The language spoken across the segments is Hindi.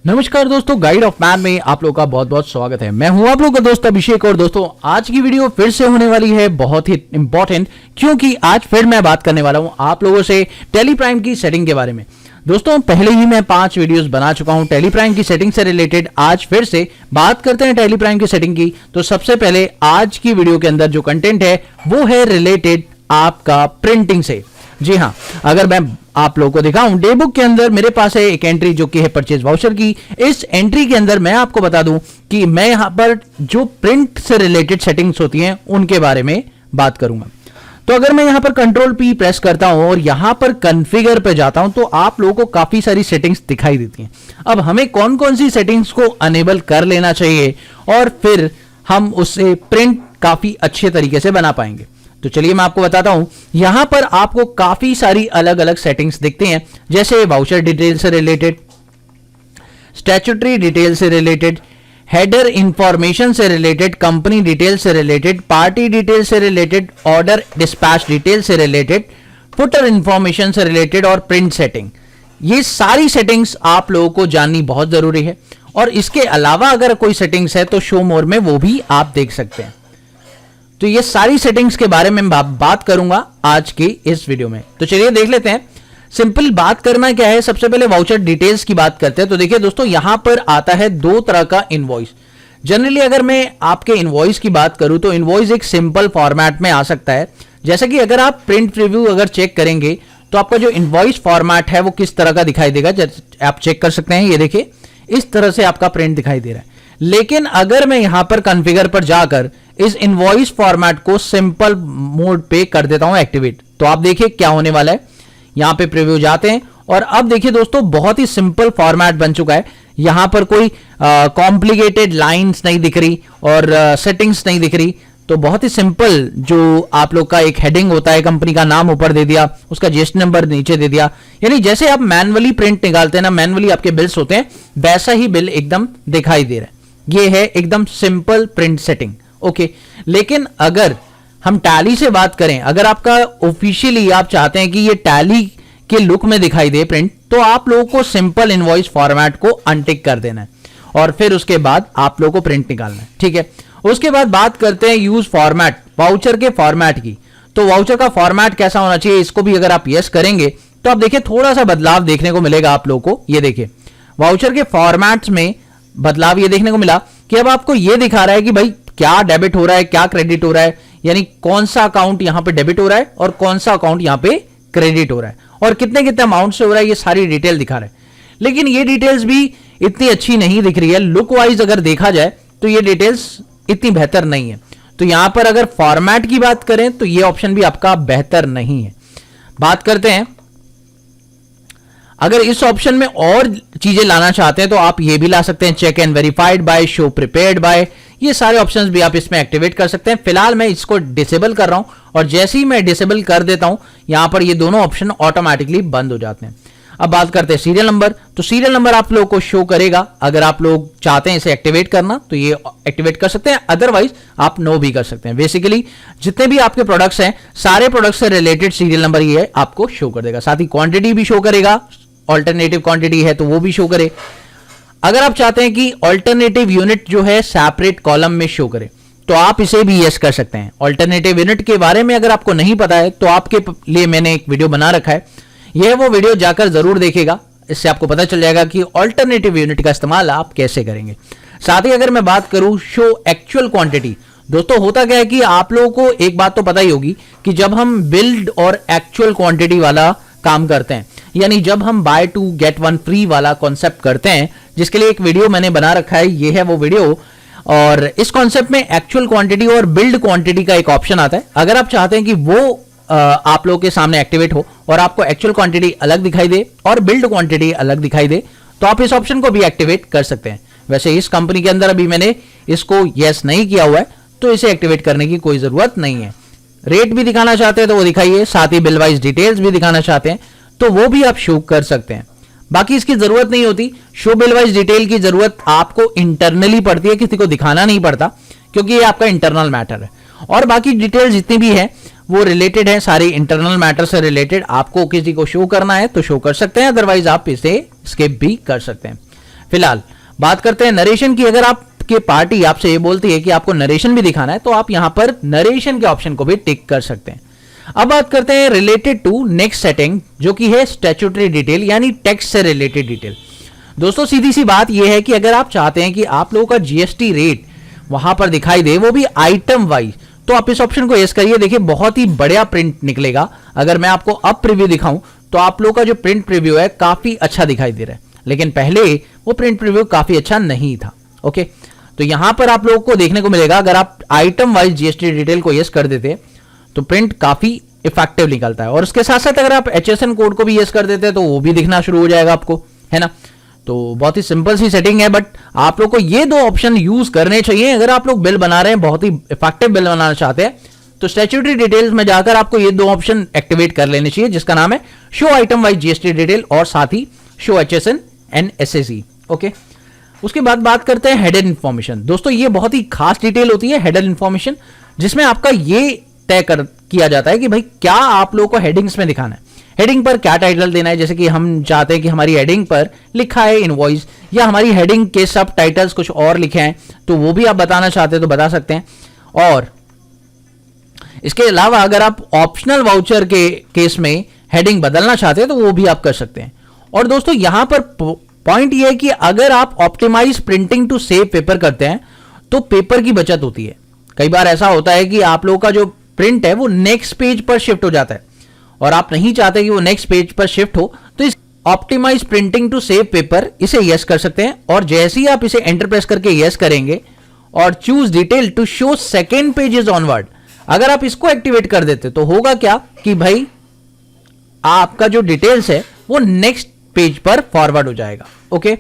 नमस्कार दोस्तों, गाइड ऑफ मैन में आप लोगों का बहुत बहुत स्वागत है। मैं हूं आप लोगों का दोस्त अभिषेक। और दोस्तों, आज की वीडियो फिर से होने वाली है बहुत ही इंपॉर्टेंट, क्योंकि आज फिर मैं बात करने वाला हूं आप लोगों से टेलीप्राइम की सेटिंग के बारे में। दोस्तों, पहले ही मैं 5 वीडियोस बना चुका हूं टेलीप्राइम की सेटिंग से रिलेटेड। आज फिर से बात करते हैं टेलीप्राइम की सेटिंग की। तो सबसे पहले आज की वीडियो के अंदर जो कंटेंट है वो है रिलेटेड आपका प्रिंटिंग से। जी हाँ, अगर मैं आप लोगों को दिखाऊं डे बुक के अंदर मेरे पास है एक एंट्री जो कि है परचेज वाउचर की। इस एंट्री के अंदर मैं आपको बता दूं कि मैं यहां पर जो प्रिंट से रिलेटेड सेटिंग्स होती हैं उनके बारे में बात करूंगा। तो अगर मैं यहां पर कंट्रोल पी प्रेस करता हूं और यहां पर कॉन्फ़िगर पे जाता हूं तो आप लोगों को काफी सारी सेटिंग्स दिखाई देती हैं। अब हमें कौन कौन सी सेटिंग्स को अनेबल कर लेना चाहिए और फिर हम उससे प्रिंट काफी अच्छे तरीके से बना पाएंगे। तो चलिए मैं आपको बताता हूं। यहां पर आपको काफी सारी अलग अलग सेटिंग्स दिखती हैं, जैसे वाउचर डिटेल से रिलेटेड, स्टैट्यूटरी डिटेल से रिलेटेड, हेडर इंफॉर्मेशन से रिलेटेड, कंपनी डिटेल से रिलेटेड, पार्टी डिटेल से रिलेटेड, ऑर्डर डिस्पैच डिटेल से रिलेटेड, फुटर इंफॉर्मेशन से रिलेटेड और प्रिंट सेटिंग। ये सारी सेटिंग्स आप लोगों को जाननी बहुत जरूरी है। और इसके अलावा अगर कोई सेटिंग्स है तो शो मोर में वो भी आप देख सकते हैं। तो ये सारी सेटिंग्स के बारे में बात करूंगा आज की इस वीडियो में। तो चलिए देख लेते हैं। सिंपल बात करना क्या है, सबसे पहले वाउचर डिटेल्स की बात करते हैं। तो देखिए दोस्तों, यहां पर आता है 2 तरह का इनवॉइस। जनरली अगर मैं आपके इनवॉइस की बात करूं तो इनवॉइस एक सिंपल फॉर्मेट में आ सकता है। जैसे कि अगर आप प्रिंट प्रीव्यू अगर चेक करेंगे तो आपका जो इनवॉइस फॉर्मेट है वो किस तरह का दिखाई देगा, आप चेक कर सकते हैं। ये देखिए, इस तरह से आपका प्रिंट दिखाई दे रहा है। लेकिन अगर मैं यहां पर कॉन्फ़िगर पर जाकर इस इनवॉइस फॉर्मेट को सिंपल मोड पे कर देता हूं एक्टिवेट, तो आप देखिए क्या होने वाला है। यहां पे प्रीव्यू जाते हैं और अब देखिए दोस्तों, बहुत ही सिंपल फॉर्मेट बन चुका है। यहां पर कोई कॉम्प्लिकेटेड लाइंस नहीं दिख रही और सेटिंग्स नहीं दिख रही। तो बहुत ही सिंपल, जो आप लोग का एक हेडिंग होता है, कंपनी का नाम ऊपर दे दिया, उसका जीएसटी नंबर नीचे दे दिया। यानी जैसे आप मैनुअली प्रिंट निकालते हैं ना, मैनुअली आपके बिल्स होते हैं, वैसा ही बिल एकदम दिखाई दे रहा है। ये है एकदम सिंपल प्रिंट सेटिंग। ओके, लेकिन अगर हम टैली से बात करें, अगर आपका ऑफिशियली आप चाहते हैं कि ये टैली के लुक में दिखाई दे प्रिंट, तो आप लोगों को सिंपल इनवॉइस फॉर्मेट को अनटिक कर देना है और फिर उसके बाद आप लोगों को प्रिंट निकालना है। ठीक है, उसके बाद बात करते हैं यूज फॉर्मेट, वाउचर के फॉर्मेट की। तो वाउचर का फॉर्मेट कैसा होना चाहिए, इसको भी अगर आप यस करेंगे तो आप देखिए थोड़ा सा बदलाव देखने को मिलेगा आप लोगों को। ये देखिए, वाउचर के फॉर्मेट्स में बदलाव ये देखने को मिला कि अब आपको ये दिखा रहा है कि भाई क्या डेबिट हो रहा है, क्या क्रेडिट हो रहा है, यानी कौन सा अकाउंट यहां पे डेबिट हो रहा है और कौन सा अकाउंट यहां पे क्रेडिट हो रहा है और कितने कितने अमाउंट से हो रहा है, ये सारी डिटेल दिखा रहा है। लेकिन ये डिटेल्स भी इतनी अच्छी नहीं दिख रही है। लुक वाइज अगर देखा जाए तो ये डिटेल्स इतनी बेहतर नहीं है। तो यहां पर अगर फॉर्मेट की बात करें तो ये ऑप्शन भी आपका बेहतर नहीं है। बात करते हैं, अगर इस ऑप्शन में और चीजें लाना चाहते हैं तो आप ये भी ला सकते हैं, check and verified by, show prepared by, ये सारे ऑप्शंस भी आप इसमें एक्टिवेट कर सकते हैं। फिलहाल मैं इसको डिसेबल कर रहा हूं और जैसे ही मैं डिसेबल कर देता हूं यहां पर ये दोनों ऑप्शन ऑटोमेटिकली बंद हो जाते हैं। अब बात करते हैं सीरियल नंबर। तो सीरियल नंबर आप लोगों को शो करेगा। अगर आप लोग चाहते हैं इसे एक्टिवेट करना तो ये एक्टिवेट कर सकते हैं, अदरवाइज आप नो भी कर सकते हैं। बेसिकली जितने भी आपके प्रोडक्ट्स हैं, सारे प्रोडक्ट्स से रिलेटेड सीरियल नंबर ये आपको शो कर देगा। साथ ही क्वांटिटी भी शो करेगा, ऑल्टरनेटिव क्वांटिटी है तो वो भी शो करे। अगर आप चाहते हैं कि ऑल्टरनेटिव यूनिट जो है सेपरेट कॉलम में शो करे तो आप इसे भी यस कर सकते हैं। ऑल्टरनेटिव यूनिट के बारे में अगर आपको नहीं पता है तो आपके लिए मैंने एक वीडियो बना रखा है, यह वो वीडियो जाकर जरूर देखिएगा। इससे आपको पता चल जाएगा कि ऑल्टरनेटिव यूनिट का इस्तेमाल आप कैसे करेंगे। साथ ही अगर मैं बात करूं शो एक्चुअल क्वांटिटी, दोस्तों होता क्या है कि आप लोगों को एक बात तो पता ही होगी कि जब हम बिल्ड और एक्चुअल क्वांटिटी वाला काम करते हैं, यानी जब हम बाय 2 गेट 1 फ्री वाला कॉन्सेप्ट करते हैं, जिसके लिए एक वीडियो मैंने बना रखा है, ये है वो वीडियो। और इस कॉन्सेप्ट में एक्चुअल क्वांटिटी और बिल्ड क्वांटिटी का एक ऑप्शन आता है। अगर आप चाहते हैं कि वो आप लोगों के सामने एक्टिवेट हो और आपको एक्चुअल क्वांटिटी अलग दिखाई दे और बिल्ड क्वांटिटी अलग दिखाई दे, तो आप इस ऑप्शन को भी एक्टिवेट कर सकते हैं। वैसे इस कंपनी के अंदर अभी मैंने इसको यस नहीं किया हुआ है, तो इसे एक्टिवेट करने की कोई जरूरत नहीं है। रेट भी दिखाना चाहते हैं तो वो दिखाइए, साथ ही बिल वाइज डिटेल्स भी दिखाना चाहते हैं तो वो भी आप शो कर सकते हैं। बाकी इसकी जरूरत नहीं होती। शो बिल वाइज डिटेल की जरूरत आपको इंटरनली पड़ती है, किसी को दिखाना नहीं पड़ता, क्योंकि ये आपका इंटरनल मैटर है। और बाकी डिटेल जितनी भी है वो रिलेटेड है, सारी इंटरनल मैटर से रिलेटेड। आपको किसी को शो करना है तो शो कर सकते हैं, अदरवाइज आप इसे स्किप भी कर सकते हैं। फिलहाल बात करते हैं नरेशन की। अगर आपके पार्टी आपसे ये बोलती है कि आपको नरेशन भी दिखाना है तो आप यहां पर नरेशन के ऑप्शन को भी टिक कर सकते हैं। अब बात करते हैं रिलेटेड टू नेक्स्ट सेटिंग, जो कि है स्टैट्यूटरी डिटेल यानी टैक्स से रिलेटेड डिटेल। दोस्तों सीधी सी बात यह है कि अगर आप चाहते हैं कि आप लोगों का जीएसटी रेट वहां पर दिखाई दे, वो भी आइटम वाइज, तो आप इस ऑप्शन को यस करिए। देखिए बहुत ही बढ़िया प्रिंट निकलेगा। अगर मैं आपको अब प्रीव्यू दिखाऊं तो आप लोगों का जो प्रिंट प्रीव्यू है काफी अच्छा दिखाई दे रहा है, लेकिन पहले वो प्रिंट प्रीव्यू काफी अच्छा नहीं था। ओके, तो यहां पर आप लोगों को देखने को मिलेगा, अगर आप आइटम वाइज जीएसटी डिटेल को यस कर देते तो प्रिंट काफी इफेक्टिव निकलता है। और उसके साथ साथ अगर आप एचएसएन कोड को भी यस कर देते तो वो भी दिखना शुरू हो जाएगा आपको, है ना। तो बहुत ही सिंपल सी सेटिंग है, बट आप लोग को ये दो ऑप्शन यूज करने चाहिए अगर आप लोग बिल बना रहे हैं, बहुत ही इफेक्टिव बिल बनाना चाहते हैं। तो स्टैट्यूटरी डिटेल्स में जाकर आपको ये दो ऑप्शन एक्टिवेट कर लेने चाहिए, जिसका नाम है show item wise GST detail और साथ ही show HSN and SSE. Okay, उसके बाद बात करते हैं हेडर इन्फॉर्मेशन। दोस्तों ये बहुत ही खास डिटेल होती है हेडर इन्फॉर्मेशन, जिसमें आपका ये तय किया जाता है कि भाई क्या आप लोगों को हेडिंग्स में दिखाना है, हेडिंग पर क्या टाइटल देना है। जैसे कि हम चाहते हैं कि हमारी हेडिंग पर लिखा है इनवॉइस, या हमारी हेडिंग के सब टाइटल्स कुछ और लिखे हैं, तो वो भी आप बताना चाहते हैं तो बता सकते हैं। और इसके अलावा अगर आप ऑप्शनल वाउचर के केस में हेडिंग बदलना चाहते हैं तो वो भी आप कर सकते हैं। और दोस्तों यहां पर पॉइंट ये है कि अगर आप optimise printing to save paper करते हैं तो पेपर की बचत होती है। कई बार ऐसा होता है कि आप लोगों का जो प्रिंट है वो नेक्स्ट पेज पर शिफ्ट हो जाता है और आप नहीं चाहते कि वो नेक्स्ट पेज पर शिफ्ट हो, तो इस optimise printing to save paper इसे यस कर सकते हैं। और जैसे ही आप इसे एंटर प्रेस करके यस करेंगे और choose detail to show second pages onward, अगर आप इसको एक्टिवेट कर देते तो होगा क्या कि भाई आपका जो डिटेल्स है वो नेक्स्ट पेज पर फॉरवर्ड हो जाएगा। ओके,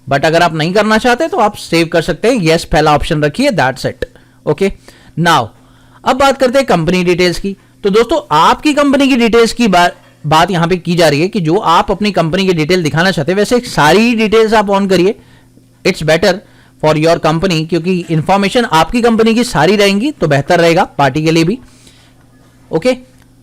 बट अगर आप नहीं करना चाहते तो आप सेव कर सकते हैं, यस पहला ऑप्शन रखिए, दैट्स इट। ओके, नाउ अब बात करते हैं कंपनी डिटेल्स की। तो दोस्तों आपकी कंपनी की डिटेल्स की बात यहां पे की जा रही है कि जो आप अपनी कंपनी की डिटेल दिखाना चाहते हैं, वैसे सारी डिटेल्स आप ऑन करिए, it's better for your company, क्योंकि इंफॉर्मेशन आपकी कंपनी की सारी रहेंगी तो बेहतर रहेगा पार्टी के लिए भी। ओके,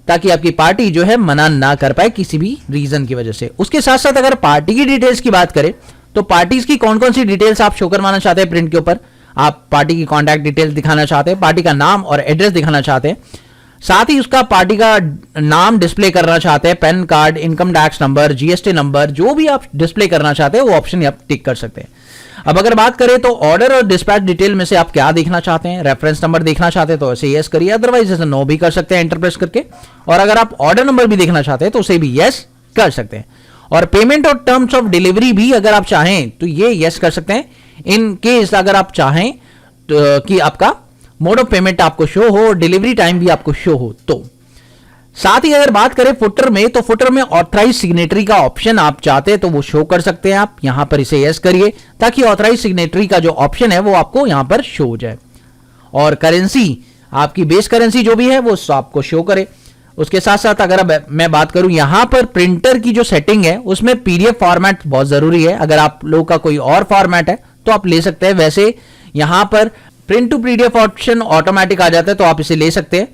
ताकि आपकी पार्टी जो है मना ना कर पाए किसी भी रीजन की वजह से। उसके साथ साथ अगर पार्टी की डिटेल्स की बात करें तो पार्टीज की कौन कौन सी डिटेल्स आप शो करवाना चाहते हैं प्रिंट के ऊपर, आप पार्टी की कॉन्टैक्ट डिटेल्स दिखाना चाहते हैं, पार्टी का नाम और एड्रेस दिखाना चाहते हैं, साथ ही उसका पार्टी का नाम डिस्प्ले करना चाहते हैं, pan card, income tax number, GST number, जो भी आप डिस्प्ले करना चाहते हैं वो ऑप्शन आप टिक कर सकते हैं। अब अगर बात करें तो ऑर्डर और डिस्पैच डिटेल में से आप क्या देखना चाहते हैं, रेफरेंस नंबर देखना चाहते हैं तो ऐसे यस करिए, अदरवाइज ऐसे नो भी कर सकते हैं एंटर प्रेस करके। और अगर आप ऑर्डर नंबर भी देखना चाहते हैं तो उसे भी यस कर सकते हैं। और पेमेंट और टर्म्स ऑफ डिलीवरी भी अगर आप चाहें तो ये यस कर सकते हैं, इन केस अगर आप चाहें तो कि आपका मोड ऑफ पेमेंट आपको शो हो और डिलीवरी टाइम भी आपको शो हो। तो साथ ही अगर बात करें फुटर में, तो फुटर में ऑथराइज सिग्नेटरी का ऑप्शन आप चाहते हैं तो वो शो कर सकते हैं, आप यहां पर इसे यस करिए ताकि ऑथराइज सिग्नेटरी का जो ऑप्शन है वो आपको यहां पर शो हो जाए। और करेंसी, आपकी बेस करेंसी जो भी है वो आपको शो करे। उसके साथ साथ अगर अब मैं बात करूं यहां पर प्रिंटर की जो सेटिंग है उसमें पीडीएफ फॉर्मेट बहुत जरूरी है। अगर आप लोग का कोई और फॉर्मेट है तो आप ले सकते हैं, वैसे यहां पर print to PDF option automatic आ जाता है तो आप इसे ले सकते हैं।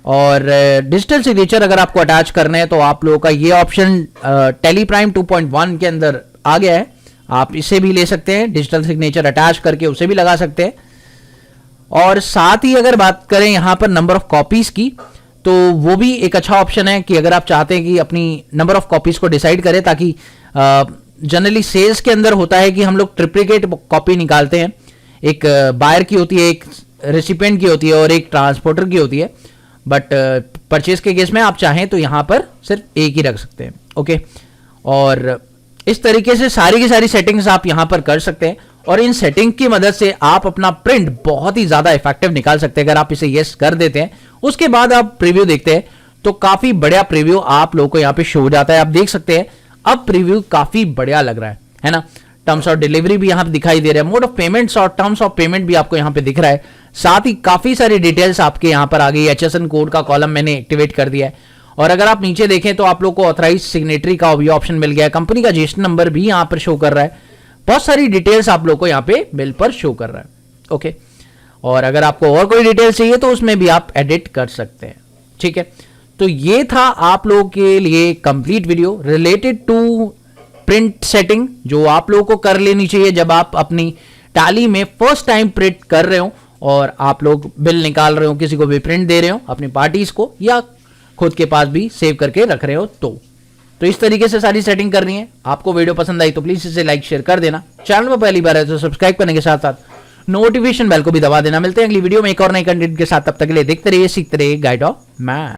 और डिजिटल सिग्नेचर अगर आपको अटैच करना है तो आप लोगों का ये ऑप्शन टेलीप्राइम 2.1 के अंदर आ गया है, आप इसे भी ले सकते हैं, डिजिटल सिग्नेचर अटैच करके उसे भी लगा सकते हैं। और साथ ही अगर बात करें यहां पर नंबर ऑफ कॉपीज की, तो वो भी एक अच्छा ऑप्शन है कि अगर आप चाहते हैं कि अपनी नंबर ऑफ कॉपीज को डिसाइड करें, ताकि जनरली सेल्स के अंदर होता है कि हम लोग ट्रिप्लिकेट कॉपी निकालते हैं, एक बायर की होती है, एक रेसिपिएंट की होती है और एक ट्रांसपोर्टर की होती है। बट परचेज के केस में आप चाहें तो यहां पर सिर्फ एक ही रख सकते हैं। ओके, और इस तरीके से सारी की सारी सेटिंग्स आप यहां पर कर सकते हैं और इन सेटिंग की मदद से आप अपना प्रिंट बहुत ही ज्यादा इफेक्टिव निकाल सकते हैं। अगर आप इसे यस कर देते हैं, उसके बाद आप प्रीव्यू देखते हैं तो काफी बढ़िया प्रीव्यू आप लोगों को यहां पे शो हो जाता है। आप देख सकते हैं अब प्रीव्यू काफी बढ़िया लग रहा है ना। टर्म्स ऑफ डिलीवरी भी यहां पे दिखाई दे रहा है, मोड ऑफ पेमेंट्स और टर्म्स ऑफ पेमेंट भी आपको यहां पे दिख रहा है। साथ ही काफी सारी डिटेल्स आपके यहां पर आ गई, एचएसएन कोड का कॉलम मैंने एक्टिवेट कर दिया है। और अगर आप नीचे देखें तो आप लोग को ऑथराइज सिग्नेटरी का भी ऑप्शन मिल गया है, कंपनी का जीएसटी नंबर भी यहां पर शो कर रहा है, बहुत सारी डिटेल्स आप लोग को यहां पे बिल पर शो कर रहा है। ओके, और अगर आपको और कोई डिटेल चाहिए तो उसमें भी आप एडिट कर सकते हैं। ठीक है, तो ये था आप लोगों के लिए complete video related to print setting जो आप लोगों को कर लेनी चाहिए जब आप अपनी टैली में फर्स्ट टाइम प्रिंट कर रहे हो और आप लोग बिल निकाल रहे हो, किसी को भी प्रिंट दे रहे हो, अपनी पार्टीज को या खुद के पास भी सेव करके रख रहे हो। तो इस तरीके से सारी सेटिंग करनी है। आपको वीडियो पसंद आई तो प्लीज इसे लाइक शेयर कर देना। चैनल पर पहली बार है तो सब्सक्राइब करने के साथ साथ नोटिफिकेशन बेल को भी दबा देना। मिलते हैं अगली वीडियो में एक और नए कंटेंट के साथ, तब तक के लिए देखते रहिए, सीखते रहिए गाइड ऑफ मैथ।